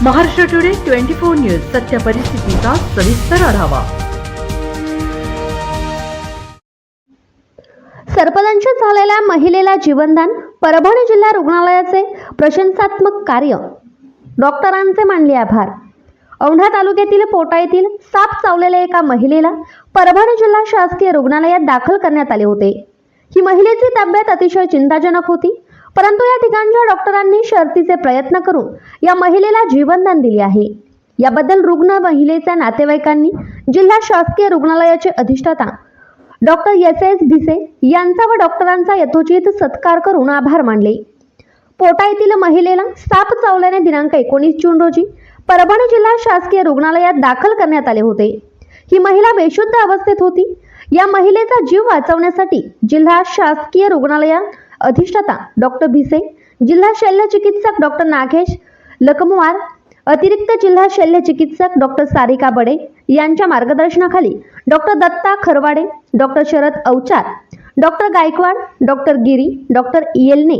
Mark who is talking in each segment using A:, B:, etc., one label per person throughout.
A: Maharashtra today 24 news सत्य परिस्थितीचा सविस्तर आढावा।
B: सरपंच झालेल्या महिलेला जीवनदान, परभणी जिल्हा रुग्णालयाचे प्रशंसात्मक कार्य, डॉक्टरांचे मानले आभार। औंढा तालुक्यातील पोटा येथील साप चावलेल्या एका महिलेला परभणी जिल्हा शासकीय रुग्णालयात दाखल करण्यात आले होते। ही महिलेची तब्येत अतिशय चिंताजनक होती, परंतु या ठिकाणच्या डॉक्टरांनी शर्थीचे प्रयत्न करून या महिलेला जीवनदान दिले आहे। याबद्दल रुग्ण महिलेच्या नातेवाईकांनी जिल्हा शासकीय रुग्णालयाचे अधिष्ठाता डॉक्टर एस भिसे यांचा व डॉक्टरांचा यथोचित सत्कार करून आभार मानले। पोटा येथील महिलेला साप चावल्याने दिनांक 19 जून रोजी परभणी जिल्हा शासकीय रुग्णालयात दाखल करण्यात आले होते। ही महिला बेशुद्ध अवस्थेत होती। या महिलेचा जीव वाचवण्यासाठी जिल्हा शासकीय रुग्णालयात अधिष्ठाता डॉक्टर भिसे, जिल्हा शल्य चिकित्सक डॉक्टर नागेश लकमवार, अतिरिक्त जिल्हा शल्य चिकित्सक डॉक्टर सारिका बडे यांच्या मार्गदर्शनाखाली doctor Datta Kharwade, doctor Sharad Avchar, doctor Gaikwad, doctor Giri, doctor Yelne,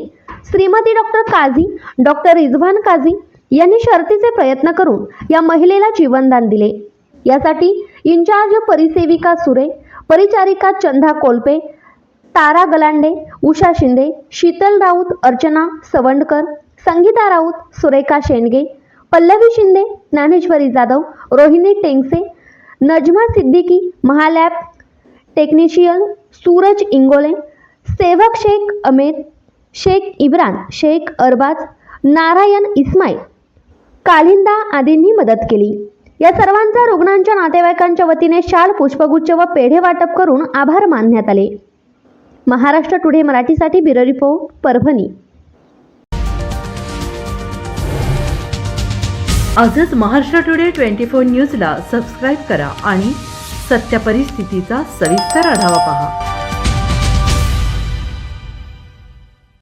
B: Shrimati doctor Kazi, doctor Rizwan Kazi यांनी शर्थीचे प्रयत्न करून या महिलेला जीवनदान दिले। यासाठी इंचार्ज परिसेविका सुरे, परिचारिका चंदा कोल्पे, तारा गलांडे, उषा शिंदे, शीतल राऊत, अर्चना सवंडकर, संगीता राऊत, सुरेखा शेंडगे, पल्लवी शिंदे, ज्ञानेश्वरी जाधव, रोहिणी टेंगसे, नजमा सिद्दीकी, महालॅब टेक्निशियन सूरज इंगोले, सेवक शेख अमेर, शेख इब्रान, शेख अरबाज, नारायण इस्माईल, कालिंदा आदींनी मदत केली। या सर्वांचा रुग्णांच्या नातेवाईकांच्या वतीने शाल, पुष्पगुच्छ व पेढे वाटप करून आभार मानण्यात आले। महाराष्ट्र टुडे मराठीसाठी ब्युरो रिपोर्ट, परभणी।
A: आजच महाराष्ट्र टुडे 24 न्यूजला सबस्क्राईब करा आणि सत्य परिस्थितीचा सविस्तर आढावा पहा।